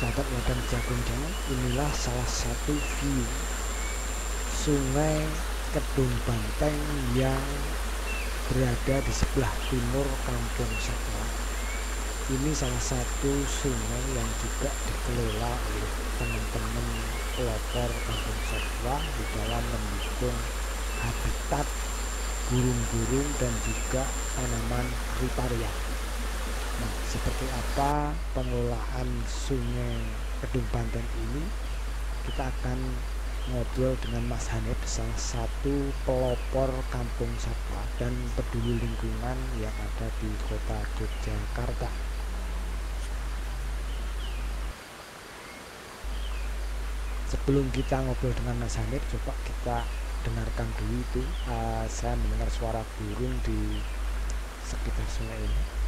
sahabat ladang jagung jangan, inilah salah satu view sungai Kedung Banteng yang berada di sebelah timur Kampung Satwa. Ini salah satu sungai yang juga dikelola oleh teman-teman pelopor Kampung Satwa di dalam mendukung habitat burung-burung dan juga tanaman riparian. Nah, seperti apa pengelolaan sungai Kedung Banteng ini? Kita akan ngobrol dengan Mas Hanif, salah satu pelopor Kampung Satwa dan peduli lingkungan yang ada di kota Yogyakarta. Sebelum kita ngobrol dengan Mas Hanif, coba kita dengarkan dulu itu. Saya mendengar suara burung di sekitar sungai ini.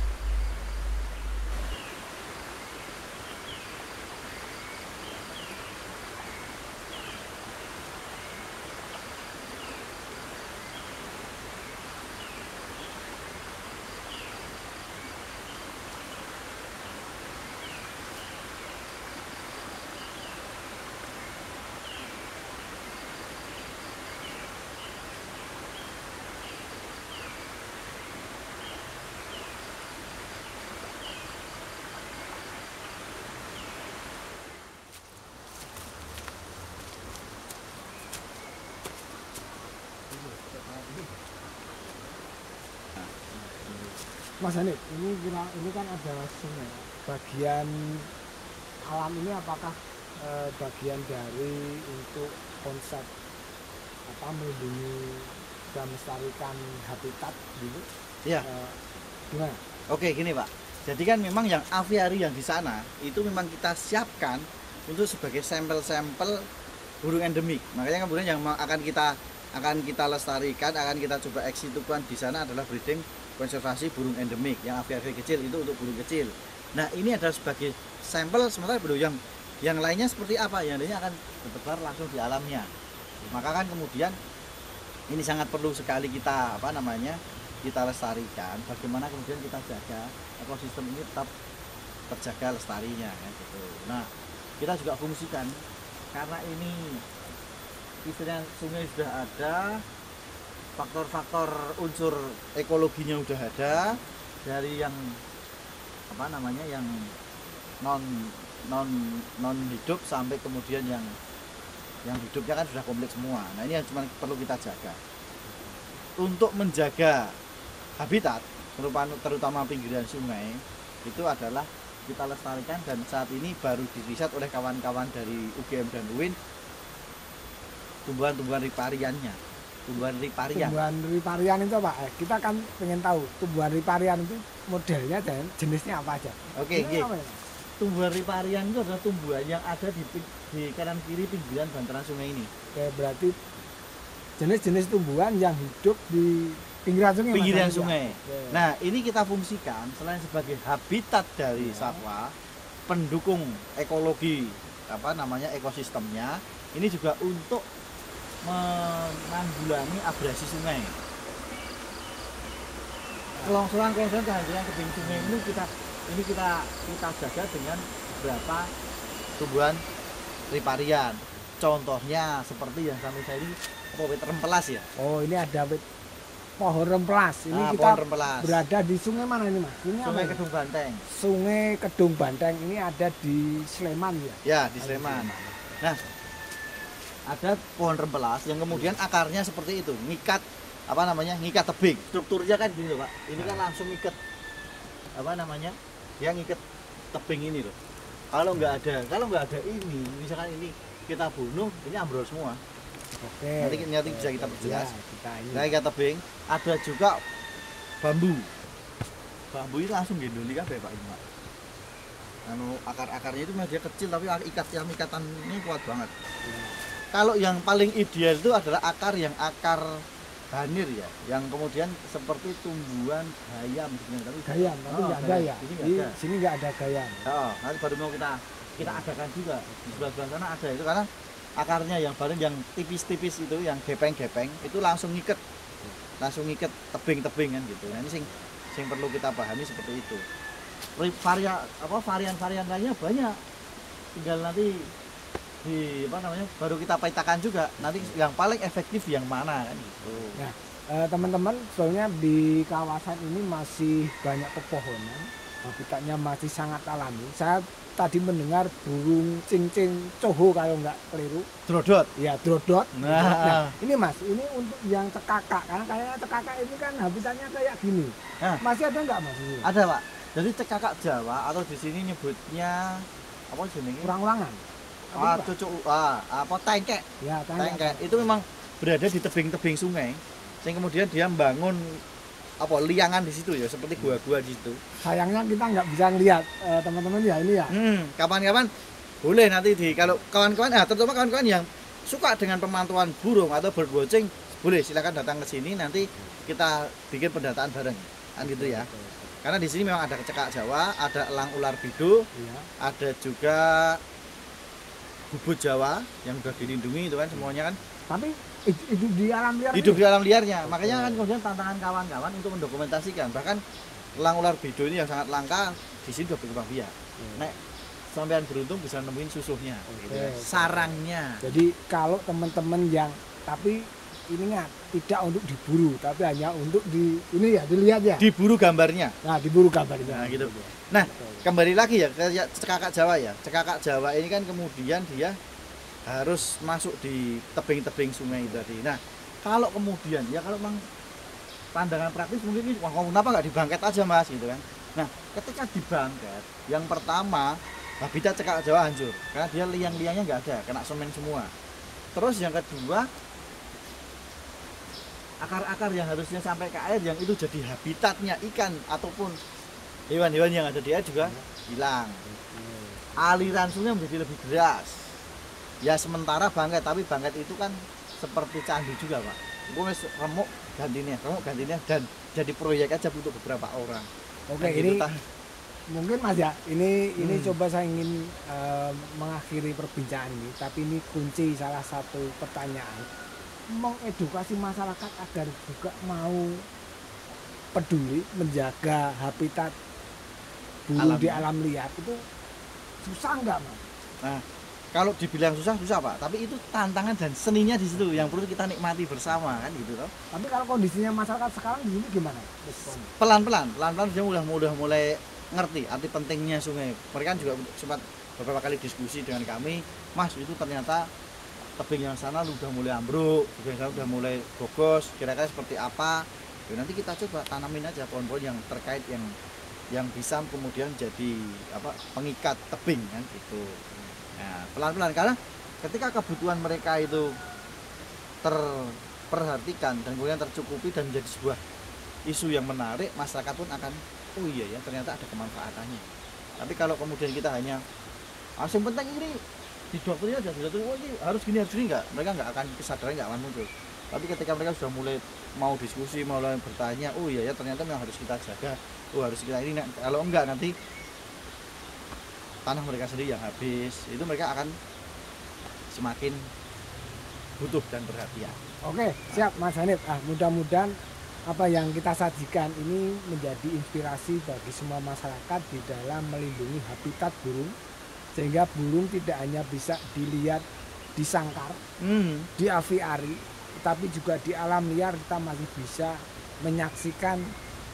Mas Hanif, ini kan ada sungai. Bagian alam ini apakah bagian dari untuk konsep melindungi dan melestarikan habitat gitu? Iya. Gimana? Oke, gini Pak. Jadi kan memang yang aviari yang di sana itu memang kita siapkan untuk sebagai sampel-sampel burung endemik. Makanya kemudian yang akan kita lestarikan, akan kita coba eksitukan di sana adalah breeding konservasi burung endemik yang aviari kecil, itu untuk burung kecil. Nah, ini adalah sebagai sampel, sementara burung yang lainnya seperti apa? Yang lainnya akan bertebar langsung di alamnya. Maka kan kemudian ini sangat perlu sekali kita kita lestarikan. Bagaimana kemudian kita jaga ekosistem ini tetap terjaga lestarinya, ya, gitu. Nah, kita juga fungsikan karena ini istilahnya sungai sudah ada, faktor-faktor unsur ekologinya udah ada, dari yang yang non hidup sampai kemudian yang hidupnya kan sudah kompleks semua. Nah, ini yang cuma perlu kita jaga untuk menjaga habitat terutama pinggiran sungai. Itu adalah kita lestarikan, dan saat ini baru diriset oleh kawan-kawan dari UGM dan UIN tumbuhan-tumbuhan ripariannya. Tumbuhan riparian itu apa? Kita kan pengen tahu tumbuhan riparian itu modelnya dan jenisnya apa aja. Oke. Tumbuhan riparian itu adalah tumbuhan yang ada di kanan kiri pinggiran bantaran sungai ini. Oke, berarti jenis-jenis tumbuhan yang hidup di pinggiran sungai. Nah, ini kita fungsikan selain sebagai habitat dari satwa, pendukung ekologi ekosistemnya, ini juga untuk menanggulangi abrasi sungai. Kelongsoran kehadiran tebing sungai ini kita jaga dengan beberapa tumbuhan riparian. Contohnya seperti yang saya ini wit rempelas ya. Oh, ini ada pohon rempelas. Ini kita pohon rempelas berada di sungai mana ini, Mas? Ini Sungai Kedung Banteng. Sungai Kedung Banteng ini ada di Sleman ya? Ya, di Sleman. Nah, ada pohon rempelas yang kemudian akarnya seperti itu, ngikat tebing. Strukturnya kan gini loh, Pak. Ini kan langsung ngikat dia ngikat tebing ini loh. Kalau nggak ada ini, misalkan ini kita bunuh, ini ambrol semua. Oke. Nanti bisa kita perjelas. Nah, ngikat tebing. Ada juga bambu. Bambu ini langsung gendoli kabeh, Pak, ini, Pak. Akar-akarnya itu dia kecil tapi ikatan ini kuat banget. Kalau yang paling ideal itu adalah akar banir ya, yang kemudian seperti tumbuhan gayam sebenarnya. Gayam, tapi nggak ada ya. Di sini nggak ada gayam. Nanti baru mau kita adakan juga di sebelah sana ada itu, karena akarnya yang tipis-tipis itu, yang gepeng-gepeng itu langsung ngiket tebing-tebing kan gitu. Nah, ini sing perlu kita pahami seperti itu. Varian-varian lainnya banyak. tinggal nanti di apa namanya baru kita petakan juga nanti yang paling efektif yang mana kan gitu. Nah, teman-teman, soalnya di kawasan ini masih banyak pepohonan, habitatnya masih sangat alami. Saya tadi mendengar burung cincin coho kalau nggak keliru. Drodot. Ya, drodot. Nah. Ini Mas, ini untuk yang cekakak, karena kayaknya cekakak ini kan habitatnya kayak gini. Nah. Masih ada nggak Mas? Ini? Ada Pak. Jadi cekakak Jawa atau di sini nyebutnya apa jenenge? Urang-urangan. Apa tengkek. Ya, Tengkek. Itu memang berada di tebing-tebing sungai. Sehingga kemudian dia membangun apa liangan di situ ya, seperti gua-gua gitu. Sayangnya kita nggak bisa ngeliat teman-teman ya ini ya. Kapan-kapan boleh nanti kalau kawan-kawan, terutama kawan-kawan yang suka dengan pemantauan burung atau bird watching, boleh silakan datang ke sini, nanti kita bikin pendataan bareng, kan gitu ya. Karena di sini memang ada cekak Jawa, ada elang ular bido, Iya. ada juga bubut Jawa yang sudah dilindungi itu kan semuanya kan. Tapi hidup di alam liar. Hidup di alam liarnya, makanya kan kemudian tantangan kawan-kawan untuk mendokumentasikan. Bahkan elang ular bido ini yang sangat langka di sini sudah berkembang biak. Nek sampean beruntung bisa nemuin susuhnya, gitu ya. Sarangnya. Jadi kalau teman-teman yang tapi ini ingat tidak untuk diburu, tapi hanya untuk ini ya dilihat ya. Diburu gambarnya. Nah, diburu gambarnya. Nah, gitu. Nah, kembali lagi ya ke cekakak Jawa ya. Cekakak Jawa ini kan kemudian dia harus masuk di tebing-tebing sungai itu tadi. Nah, kalau kemudian ya kalau memang pandangan praktis mungkin ini, wah kenapa nggak dibangket aja Mas gitu kan. Nah, ketika dibangket, yang pertama habitat cekakak Jawa hancur karena dia liang-liangnya nggak ada, kena semen semua. Terus yang kedua, akar-akar yang harusnya sampai ke air yang itu jadi habitatnya ikan ataupun hewan-hewan yang ada di air juga hilang. Aliran sungai menjadi lebih deras. Ya sementara bangket, tapi bangket itu kan seperti candi juga Pak. Gue remuk gantinya dan jadi proyek aja untuk beberapa orang. Oke, Nah, ini gitu, mungkin Mas ya, ini coba saya ingin mengakhiri perbincangan ini, tapi ini kunci salah satu pertanyaan. Mengedukasi masyarakat agar juga mau peduli menjaga habitat burung di alam liar itu susah nggak Mas? Nah, kalau dibilang susah Pak, tapi itu tantangan dan seninya di situ yang perlu kita nikmati bersama kan gitu loh. Tapi kalau kondisinya masyarakat sekarang di sini gimana? Pelan-pelan dia udah mulai ngerti arti pentingnya sungai. Mereka juga sempat beberapa kali diskusi dengan kami, Mas itu ternyata tebing yang sana udah mulai ambruk, tebing yang sana udah mulai bogos, kira-kira seperti apa. Ya, nanti kita coba tanamin aja pohon-pohon yang terkait yang bisa kemudian jadi pengikat tebing kan gitu. Nah, pelan-pelan karena ketika kebutuhan mereka itu terperhatikan dan kemudian tercukupi dan menjadi sebuah isu yang menarik, masyarakat pun akan oh iya ya ternyata ada kemanfaatannya. Tapi kalau kemudian kita hanya yang penting ini didokterin aja, oh ini harus gini enggak, mereka nggak akan kesadaran nggak akan muncul. Tapi ketika mereka sudah mulai mau diskusi, mau mulai bertanya, oh iya ya ternyata memang harus kita jaga, oh harus kita ini, kalau enggak nanti tanah mereka sendiri yang habis, itu mereka akan semakin butuh dan perhatian. Oke, siap Mas Hanif. Mudah-mudahan apa yang kita sajikan ini menjadi inspirasi bagi semua masyarakat di dalam melindungi habitat burung, sehingga burung tidak hanya bisa dilihat di sangkar, di aviari, tapi juga di alam liar kita masih bisa menyaksikan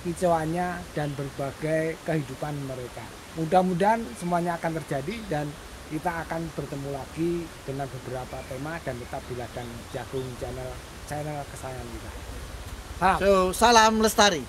kicauannya dan berbagai kehidupan mereka. Mudah-mudahan semuanya akan terjadi dan kita akan bertemu lagi dengan beberapa tema dan tetap di ladang jagung channel kesayangan kita. Salam lestari.